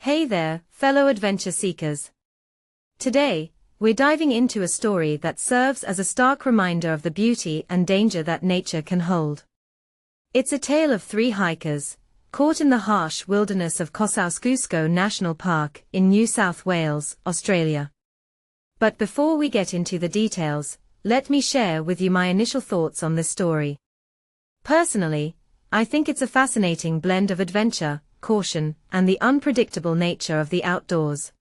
Hey there, fellow adventure seekers. Today, we're diving into a story that serves as a stark reminder of the beauty and danger that nature can hold. It's a tale of three hikers, caught in the harsh wilderness of Kosciuszko National Park in New South Wales, Australia. But before we get into the details, let me share with you my initial thoughts on this story. Personally, I think it's a fascinating blend of adventure, caution, and the unpredictable nature of the outdoors.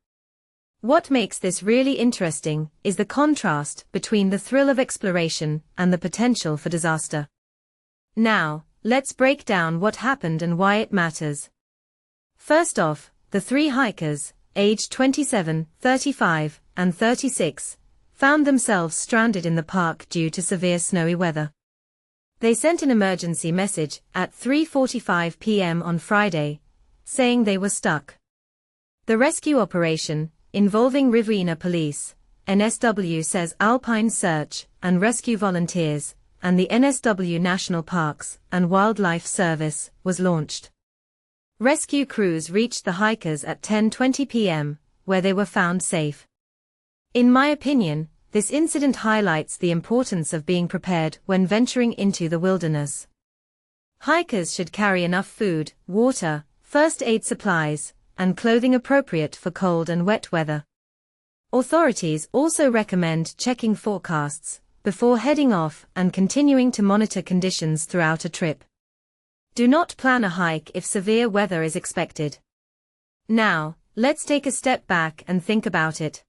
What makes this really interesting is the contrast between the thrill of exploration and the potential for disaster. Now, let's break down what happened and why it matters. First off, the three hikers, aged 27, 35, and 36, found themselves stranded in the park due to severe snowy weather. They sent an emergency message at 3:45 p.m. on Friday, saying they were stuck. The rescue operation, involving Riverina Police, NSW says Alpine Search and Rescue Volunteers, and the NSW National Parks and Wildlife Service, was launched. Rescue crews reached the hikers at 10:20 p.m., where they were found safe. In my opinion, this incident highlights the importance of being prepared when venturing into the wilderness. Hikers should carry enough food, water, first aid supplies, and clothing appropriate for cold and wet weather. Authorities also recommend checking forecasts before heading off and continuing to monitor conditions throughout a trip. Do not plan a hike if severe weather is expected. Now, let's take a step back and think about it.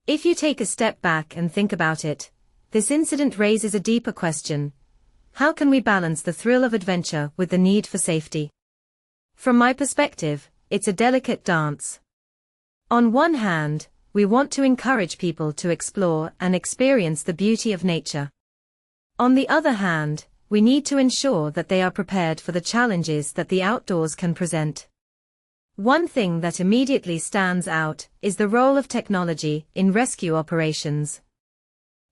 If you take a step back and think about it, this incident raises a deeper question. How can we balance the thrill of adventure with the need for safety? From my perspective, it's a delicate dance. On one hand, we want to encourage people to explore and experience the beauty of nature. On the other hand, we need to ensure that they are prepared for the challenges that the outdoors can present. One thing that immediately stands out is the role of technology in rescue operations.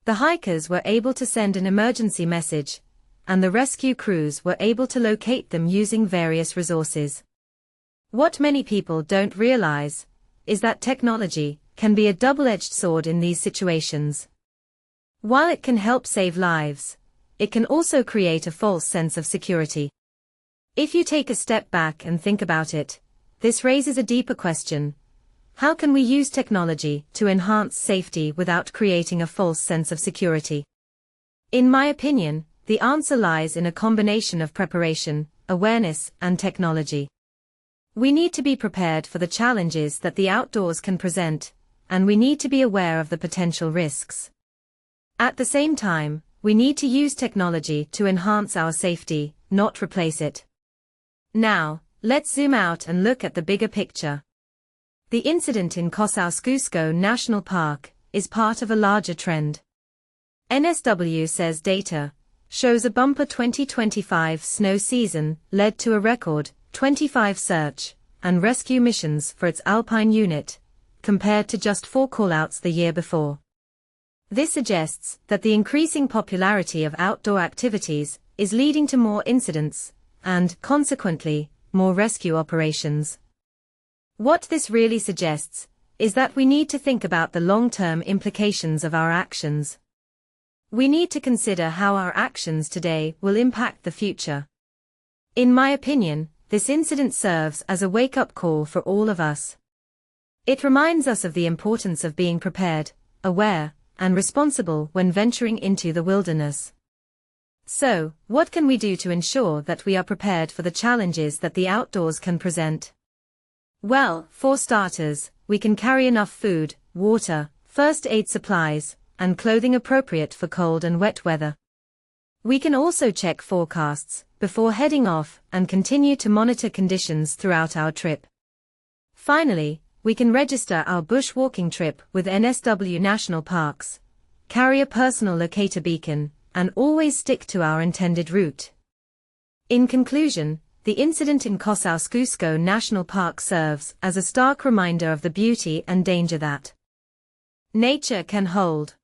The hikers were able to send an emergency message, and the rescue crews were able to locate them using various resources. What many people don't realize is that technology can be a double-edged sword in these situations. While it can help save lives, it can also create a false sense of security. If you take a step back and think about it, this raises a deeper question. How can we use technology to enhance safety without creating a false sense of security? In my opinion, the answer lies in a combination of preparation, awareness, and technology. We need to be prepared for the challenges that the outdoors can present, and we need to be aware of the potential risks. At the same time, we need to use technology to enhance our safety, not replace it. Now, let's zoom out and look at the bigger picture. The incident in Kosciuszko National Park is part of a larger trend. NSW says data shows a bumper 2025 snow season led to a record 25 search and rescue missions for its Alpine unit, compared to just 4 callouts the year before. This suggests that the increasing popularity of outdoor activities is leading to more incidents, and, consequently, more rescue operations. What this really suggests is that we need to think about the long-term implications of our actions. We need to consider how our actions today will impact the future. In my opinion, this incident serves as a wake-up call for all of us. It reminds us of the importance of being prepared, aware, and responsible when venturing into the wilderness. So, what can we do to ensure that we are prepared for the challenges that the outdoors can present? Well, for starters, we can carry enough food, water, first aid supplies, and clothing appropriate for cold and wet weather. We can also check forecasts before heading off and continue to monitor conditions throughout our trip. Finally, we can register our bushwalking trip with NSW National Parks, carry a personal locator beacon, and always stick to our intended route. In conclusion, the incident in Kosciuszko National Park serves as a stark reminder of the beauty and danger that nature can hold.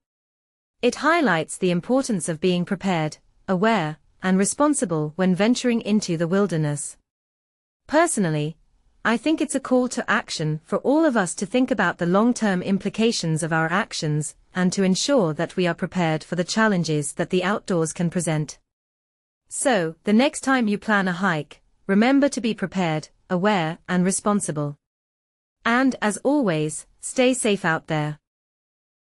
It highlights the importance of being prepared, aware, and responsible when venturing into the wilderness. Personally, I think it's a call to action for all of us to think about the long-term implications of our actions and to ensure that we are prepared for the challenges that the outdoors can present. So, the next time you plan a hike, remember to be prepared, aware, and responsible. And as always, stay safe out there.